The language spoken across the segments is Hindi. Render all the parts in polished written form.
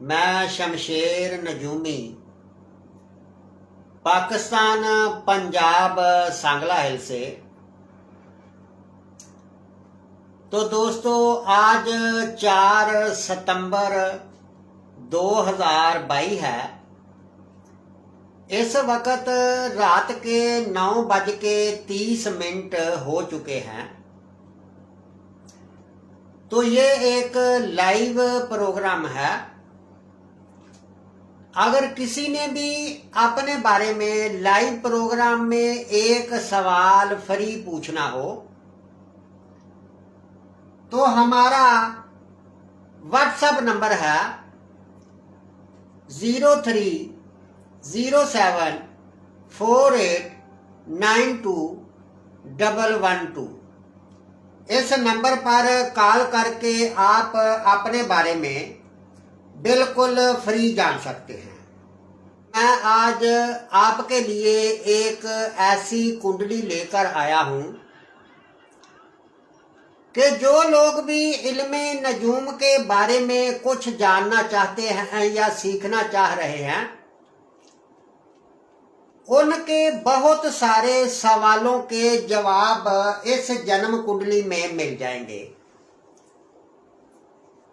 मैं शमशेर नजूमी पाकिस्तान पंजाब सांगला हिल से। तो दोस्तों आज 4 सितंबर 2022 है। इस वक्त रात के 9:30 हो चुके हैं। तो ये एक लाइव प्रोग्राम है। अगर किसी ने भी अपने बारे में लाइव प्रोग्राम में एक सवाल फ्री पूछना हो तो हमारा व्हाट्सएप नंबर है 0307489212। इस नंबर पर कॉल करके आप अपने बारे में बिल्कुल फ्री जान सकते हैं। मैं आज आपके लिए एक ऐसी कुंडली लेकर आया हूं कि जो लोग भी इल्मे नजूम के बारे में कुछ जानना चाहते हैं या सीखना चाह रहे हैं, उनके बहुत सारे सवालों के जवाब इस जन्म कुंडली में मिल जाएंगे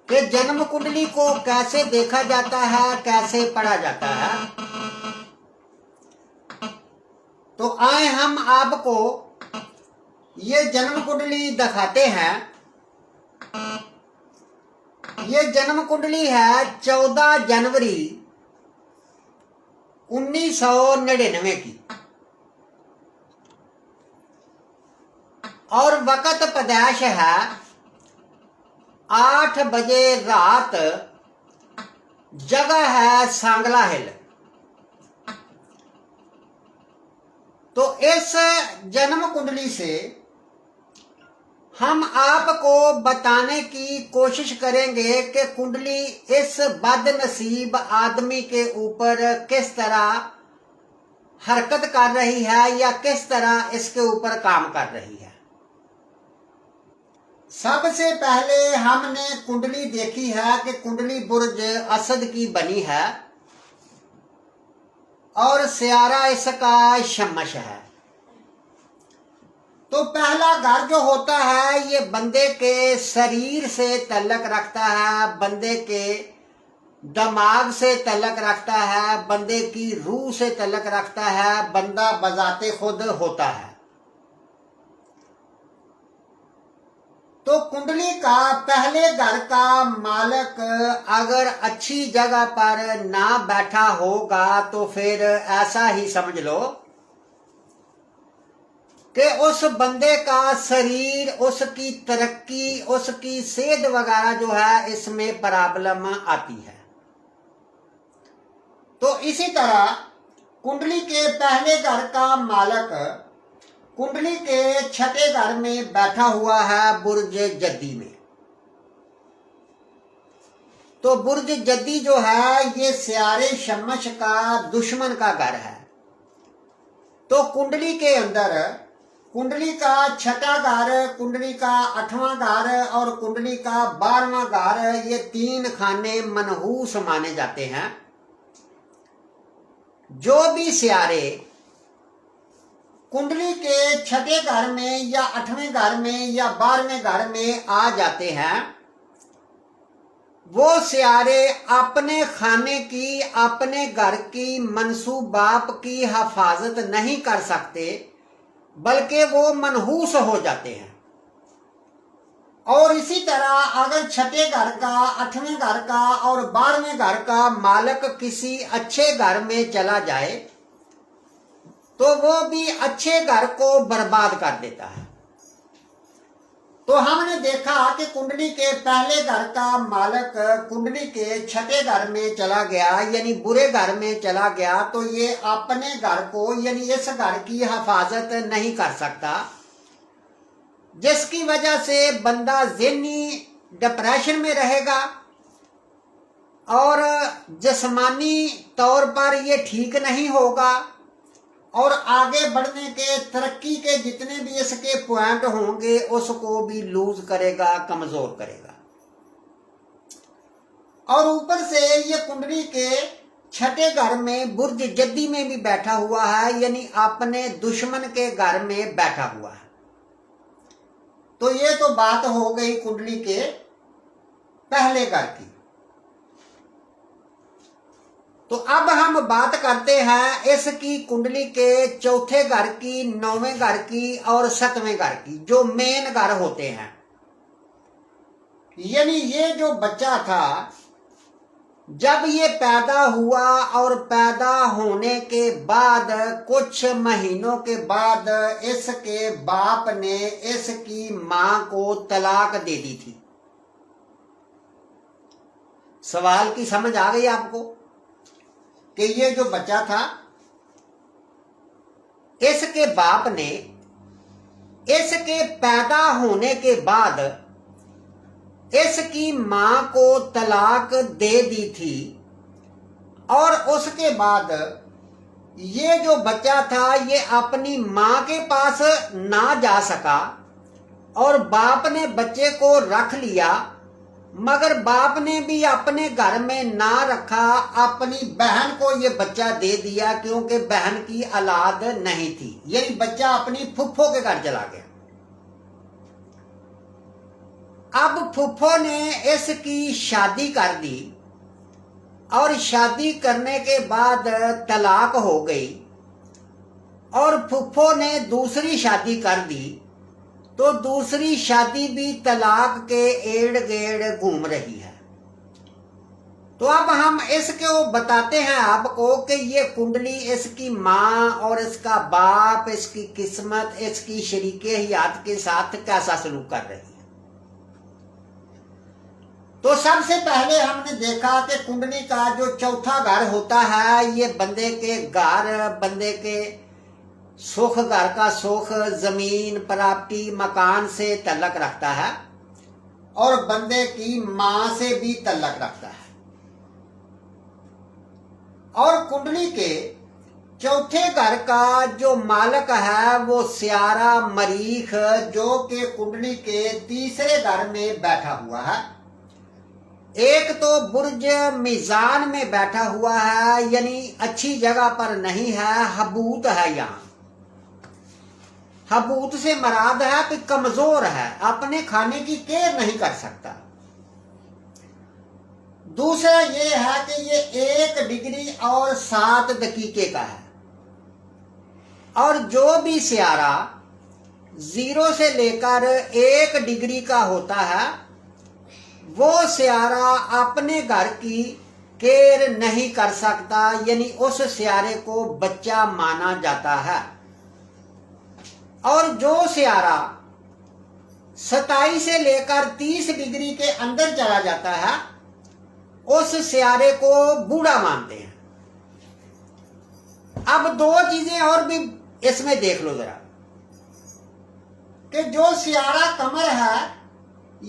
कि जन्म कुंडली को कैसे देखा जाता है, कैसे पढ़ा जाता है। तो आए हम आपको ये जन्म कुंडली दिखाते हैं। ये जन्म कुंडली है 14 जनवरी 1999 की और वक्त पैदाइश है 8 बजे रात। जगह है सांगला हिल। तो इस जन्म कुंडली से हम आपको बताने की कोशिश करेंगे कि कुंडली इस बदनसीब आदमी के ऊपर किस तरह हरकत कर रही है या किस तरह इसके ऊपर काम कर रही है। सबसे पहले हमने कुंडली देखी है कि कुंडली बुर्ज असद की बनी है और सियारा इसका शमश है। तो पहला घर जो होता है ये बंदे के शरीर से तल्लक रखता है, बंदे के दिमाग से तल्लक रखता है, बंदे की रूह से तल्लक रखता है। बंदा बजाते खुद होता है। तो कुंडली का पहले घर का मालिक अगर अच्छी जगह पर ना बैठा होगा तो फिर ऐसा ही समझ लो कि उस बंदे का शरीर, उसकी तरक्की, उसकी सेहत वगैरह जो है इसमें प्रॉब्लम आती है। तो इसी तरह कुंडली के पहले घर का मालिक कुंडली के छठे घर में बैठा हुआ है बुर्ज जद्दी में। तो बुर्ज जद्दी जो है ये सियारे शमश का दुश्मन का घर है। तो कुंडली के अंदर कुंडली का छठा घर, कुंडली का 8वां घर और कुंडली का 12वां घर, ये 3 खाने मनहूस माने जाते हैं। जो भी सियारे कुंडली के छठे घर में या 8वें घर में या 12वें घर में आ जाते हैं, वो सियारे अपने खाने की, अपने घर की मंसूबात की हिफाजत नहीं कर सकते, बल्कि वो मनहूस हो जाते हैं। और इसी तरह अगर छठे घर का, 8वें घर का और 12वें घर का मालिक किसी अच्छे घर में चला जाए तो वो भी अच्छे घर को बर्बाद कर देता है। तो हमने देखा कि कुंडली के पहले घर का मालिक कुंडली के छठे घर में चला गया, यानी बुरे घर में चला गया, तो ये अपने घर को, यानी इस घर की हिफाजत नहीं कर सकता, जिसकी वजह से बंदा ज़हनी डिप्रेशन में रहेगा और जिस्मानी तौर पर ये ठीक नहीं होगा और आगे बढ़ने के, तरक्की के जितने भी इसके पॉइंट होंगे उसको भी लूज करेगा, कमजोर करेगा। और ऊपर से ये कुंडली के छठे घर में बुर्ज जद्दी में भी बैठा हुआ है, यानी अपने दुश्मन के घर में बैठा हुआ है। तो ये तो बात हो गई कुंडली के पहले घर की। तो अब हम बात करते हैं इसकी कुंडली के चौथे घर की, नौवें घर की और सातवें घर की, जो मेन घर होते हैं। यानी ये जो बच्चा था, जब ये पैदा हुआ और पैदा होने के बाद कुछ महीनों के बाद इसके बाप ने इसकी मां को तलाक दे दी थी। सवाल की समझ आ गई आपको कि ये जो बच्चा था, इसके बाप ने इसके पैदा होने के बाद इसकी मां को तलाक दे दी थी, और उसके बाद ये जो बच्चा था ये अपनी मां के पास ना जा सका और बाप ने बच्चे को रख लिया, मगर बाप ने भी अपने घर में ना रखा, अपनी बहन को ये बच्चा दे दिया, क्योंकि बहन की औलाद नहीं थी। यानी बच्चा अपनी फुफ्फो के घर चला गया। अब फुफ्फो ने इसकी शादी कर दी और शादी करने के बाद तलाक हो गई, और फुफ्फो ने दूसरी शादी कर दी, तो दूसरी शादी भी तलाक के एड़ गेड़ घूम रही है। तो अब हम इसको बताते हैं आपको कि ये कुंडली इसकी माँ और इसका बाप, इसकी किस्मत, इसकी शरीके हयात के साथ कैसा सलूक कर रही है। तो सबसे पहले हमने देखा कि कुंडली का जो चौथा घर होता है, ये बंदे के घर, बंदे के सुख, घर का सुख, जमीन, प्रॉपर्टी, मकान से तल्लक रखता है, और बंदे की मां से भी तल्लक रखता है। और कुंडली के चौथे घर का जो मालक है वो स्यारा मरीख, जो कि कुंडली के तीसरे घर में बैठा हुआ है। एक तो बुर्ज मीजान में बैठा हुआ है, यानी अच्छी जगह पर नहीं है, हबूत है। यहाँ हबूत से मराद है कि कमजोर है, अपने खाने की केयर नहीं कर सकता। दूसरा ये है कि ये 1 डिग्री और 7 दकीके का है, और जो भी स्यारा 0 से लेकर 1 डिग्री का होता है, वो स्यारा अपने घर की केयर नहीं कर सकता, यानी उस स्यारे को बच्चा माना जाता है। और जो स्यारा 27 से लेकर 30 डिग्री के अंदर चला जाता है, उस स्यारे को बूढ़ा मानते हैं। अब 2 चीजें और भी इसमें देख लो जरा, कि जो स्यारा कमर है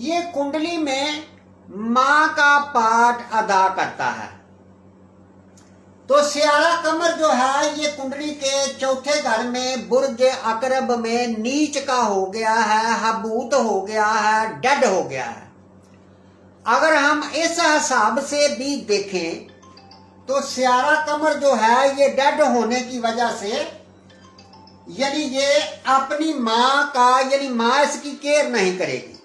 ये कुंडली में मां का पार्ट अदा करता है। तो स्यारा कमर जो है ये कुंडली के चौथे घर में बुर्ज अकरब में नीच का हो गया है, हबूत हो गया है, डेड हो गया है। अगर हम इस हिसाब से भी देखें तो स्यारा कमर जो है ये डेड होने की वजह से, यानी ये अपनी मां का, यानी मां इसकी केयर नहीं करेगी।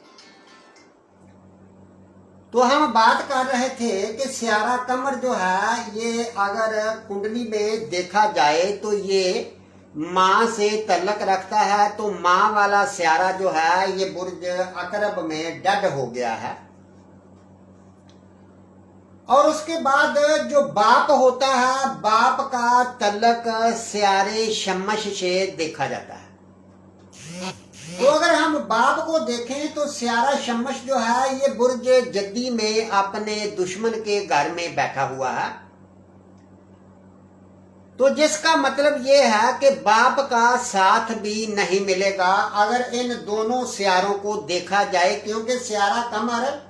तो हम बात कर रहे थे कि स्यारा कमर जो है ये अगर कुंडली में देखा जाए तो ये मां से तल्लक रखता है, तो मां वाला स्यारा जो है ये बुर्ज अकरब में डेड हो गया है। और उसके बाद जो बाप होता है, बाप का तल्लक स्यारे शम्मश से देखा जाता है। तो अगर हम बाप को देखें तो स्यारा शम्मश जो है ये बुर्ज जद्दी में अपने दुश्मन के घर में बैठा हुआ है। तो जिसका मतलब ये है कि बाप का साथ भी नहीं मिलेगा अगर इन दोनों स्यारों को देखा जाए, क्योंकि स्यारा कमर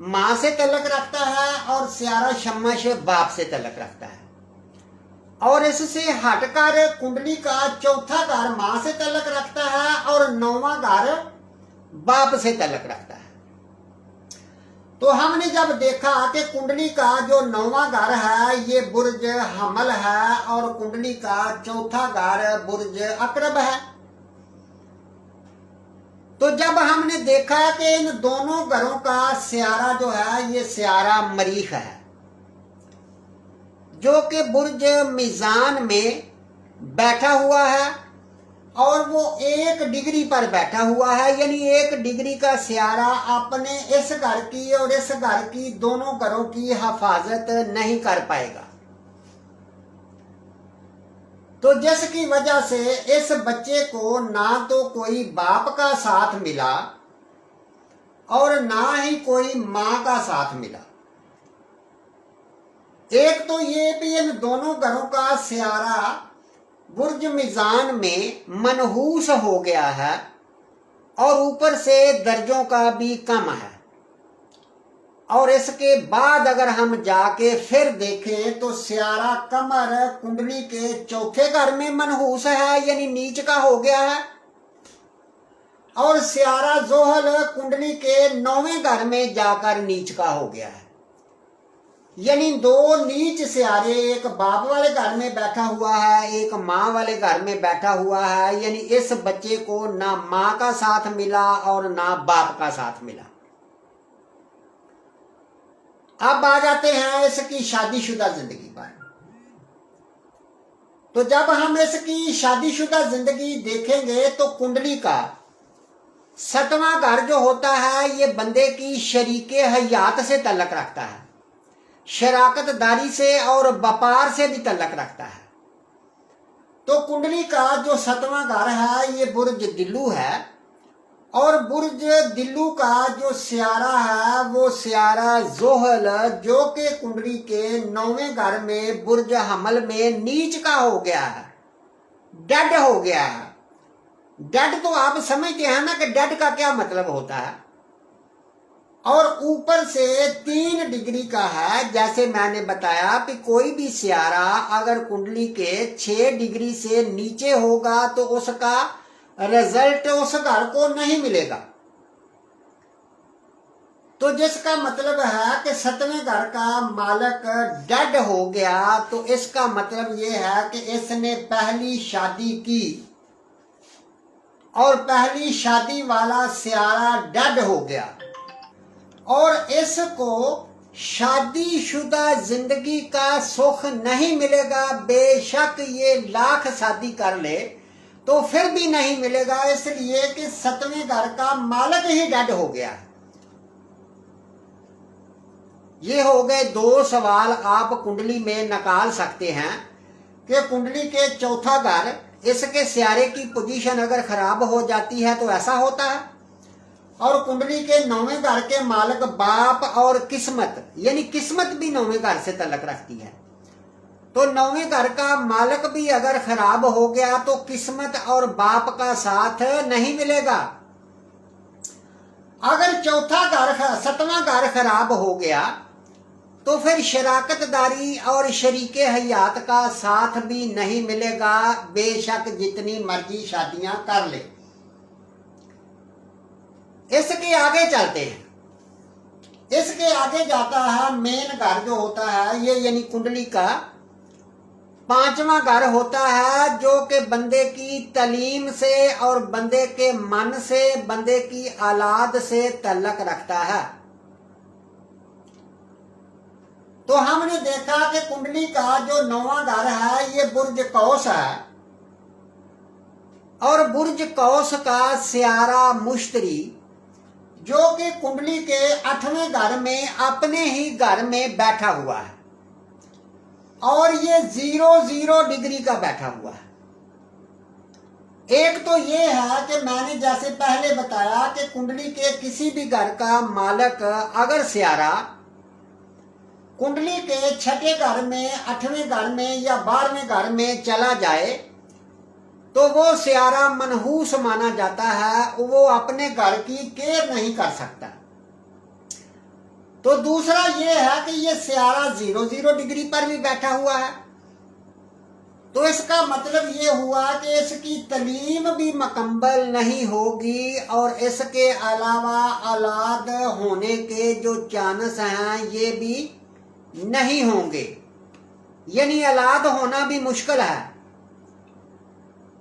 मां से तल्लक रखता है और स्यारा शम्मश बाप से तल्लक रखता है। और इससे हटकर कुंडली का चौथा घर मां से तल्लक रखता है और 9वां घर बाप से तल्लक रखता है। तो हमने जब देखा कि कुंडली का जो 9वां घर है ये बुर्ज हमल है और कुंडली का चौथा घर बुर्ज अकरब है, तो जब हमने देखा कि इन दोनों घरों का स्यारा जो है ये स्यारा मरीख है, जो कि बुर्ज मीज़ान में बैठा हुआ है और वो 1 डिग्री पर बैठा हुआ है, यानी 1 डिग्री का स्यारा अपने इस घर की और इस घर की दोनों घरों की हिफाजत नहीं कर पाएगा। तो जिसकी वजह से इस बच्चे को ना तो कोई बाप का साथ मिला और ना ही कोई मां का साथ मिला। एक तो ये भी इन दोनों घरों का स्यारा बुर्ज मीज़ान में मनहूस हो गया है और ऊपर से दर्जों का भी कम है, और इसके बाद अगर हम जाके फिर देखें तो स्यारा कमर कुंडली के चौथे घर में मनहूस है, यानी नीच का हो गया है, और स्यारा जोहल कुंडली के 9वें घर में जाकर नीच का हो गया है, यानी 2 नीच स्यारे एक बाप वाले घर में बैठा हुआ है, एक माँ वाले घर में बैठा हुआ है, यानी इस बच्चे को ना माँ का साथ मिला और ना बाप का साथ मिला। अब आ जाते हैं इसकी शादीशुदा जिंदगी पर। तो जब हम इसकी शादीशुदा जिंदगी देखेंगे तो कुंडली का 7वां घर जो होता है ये बंदे की शरीके हयात से तल्लक रखता है, शराकतदारी से और व्यापार से भी तल्लक रखता है। तो कुंडली का जो 7वां घर है ये बुर्ज दिल्लू है, और बुर्ज दिल्लू का जो स्यारा है वो स्यारा जोहल जो कि कुंडली के 9वें घर में बुर्ज हमल में नीच का हो गया है, डेड हो गया है। डेड तो आप समझते हैं ना कि डेड का क्या मतलब होता है, और ऊपर से 3 डिग्री का है। जैसे मैंने बताया कि कोई भी स्यारा अगर कुंडली के 6 डिग्री से नीचे होगा तो उसका रिजल्ट उस घर को नहीं मिलेगा। तो जिसका मतलब है कि 7वें घर का मालिक डेड हो गया, तो इसका मतलब ये है कि इसने पहली शादी की और पहली शादी वाला स्यारा डेड हो गया, और इसको शादीशुदा जिंदगी का सुख नहीं मिलेगा। बेशक ये लाख शादी कर ले तो फिर भी नहीं मिलेगा, इसलिए कि 7वें घर का मालिक ही डेड हो गया। ये हो गए 2 सवाल आप कुंडली में निकाल सकते हैं कि कुंडली के चौथा घर इसके स्यारे की पोजीशन अगर खराब हो जाती है तो ऐसा होता है, और कुंडली के 9वें घर के मालिक बाप और किस्मत, यानी किस्मत भी 9वें घर से तल्लक रखती है। तो 9वें घर का मालिक भी अगर खराब हो गया तो किस्मत और बाप का साथ नहीं मिलेगा। अगर चौथा घर 7वां घर खराब हो गया तो फिर शराकतदारी और शरीके हयात का साथ भी नहीं मिलेगा, बेशक जितनी मर्जी शादियां कर ले। इसके आगे चलते हैं। इसके आगे जाता है मेन घर जो होता है ये, यानी कुंडली का 5वां घर होता है, जो कि बंदे की तालीम से और बंदे के मन से, बंदे की औलाद से तल्लक रखता है। तो हमने देखा कि कुंडली का जो 9वां घर है ये बुर्ज कौस है, और बुर्ज कौस का स्यारा मुश्तरी जो कि कुंडली के 8वें घर में अपने ही घर में बैठा हुआ है, और ये 0 डिग्री का बैठा हुआ है। एक तो ये है कि मैंने जैसे पहले बताया कि कुंडली के किसी भी घर का मालिक अगर स्यारा कुंडली के 6ठे घर में, 8वें घर में या 12वें घर में चला जाए तो वो स्यारा मनहूस माना जाता है, वो अपने घर की केयर नहीं कर सकता। तो दूसरा ये है कि ये स्यारा 0 डिग्री पर भी बैठा हुआ है, तो इसका मतलब ये हुआ कि इसकी तालीम भी मुकम्मल नहीं होगी और इसके अलावा औलाद होने के जो चांस हैं ये भी नहीं होंगे, यानी औलाद होना भी मुश्किल है।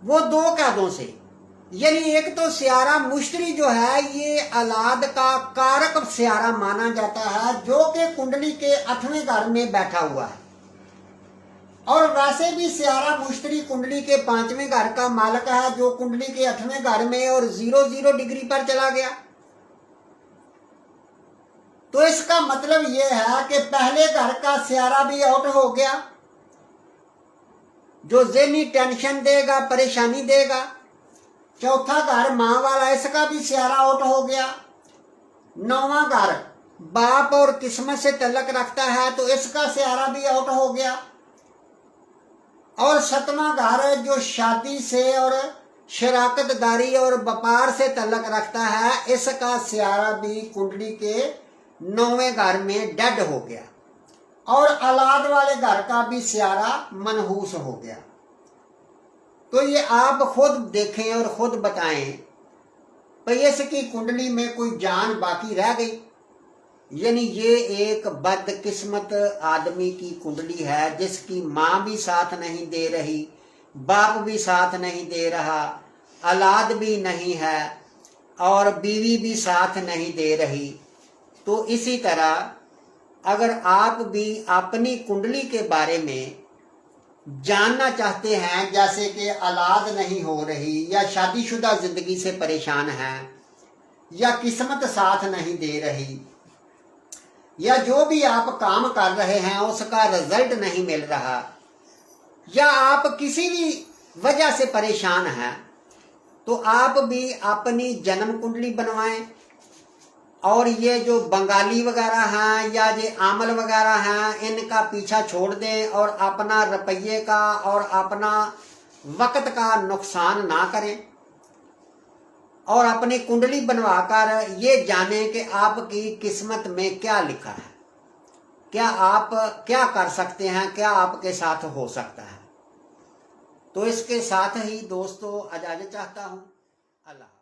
वो दो कादों से, यानी एक तो सियारा मुश्तरी जो है ये औलाद का कारक सियारा माना जाता है, जो कि कुंडली के 8वें घर में बैठा हुआ है। और वैसे भी सियारा मुश्तरी कुंडली के 5वें घर का मालिक है, जो कुंडली के 8वें घर में और 0 डिग्री पर चला गया। तो इसका मतलब यह है कि पहले घर का सियारा भी आउट हो गया, जो ज़हनी टेंशन देगा, परेशानी देगा। चौथा घर मां वाला, इसका भी सियारा आउट हो गया। 9वां घर बाप और किस्मत से तल्लक रखता है, तो इसका सियारा भी आउट हो गया। और 7वां घर जो शादी से और शराकतदारी और व्यापार से तल्लक रखता है, इसका सियारा भी कुंडली के 9वें घर में डेड हो गया। और औलाद वाले घर का भी सियारा मनहूस हो गया। तो ये आप खुद देखें और खुद बताएं भाई इसकी कुंडली में कोई जान बाकी रह गई, यानी ये एक बदकिस्मत आदमी की कुंडली है, जिसकी माँ भी साथ नहीं दे रही, बाप भी साथ नहीं दे रहा, औलाद भी नहीं है और बीवी भी साथ नहीं दे रही। तो इसी तरह अगर आप भी अपनी कुंडली के बारे में जानना चाहते हैं, जैसे कि औलाद नहीं हो रही या शादीशुदा जिंदगी से परेशान हैं या किस्मत साथ नहीं दे रही या जो भी आप काम कर रहे हैं उसका रिजल्ट नहीं मिल रहा या आप किसी भी वजह से परेशान हैं, तो आप भी अपनी जन्म कुंडली बनवाएं। और ये जो बंगाली वगैरह हैं या ये आमल वगैरह हैं, इनका पीछा छोड़ दें और अपना रुपये का और अपना वक्त का नुकसान ना करें और अपनी कुंडली बनवाकर ये जानें कि आपकी किस्मत में क्या लिखा है, क्या आप क्या कर सकते हैं, क्या आपके साथ हो सकता है। तो इसके साथ ही दोस्तों इजाज़त चाहता हूँ। अल्लाह।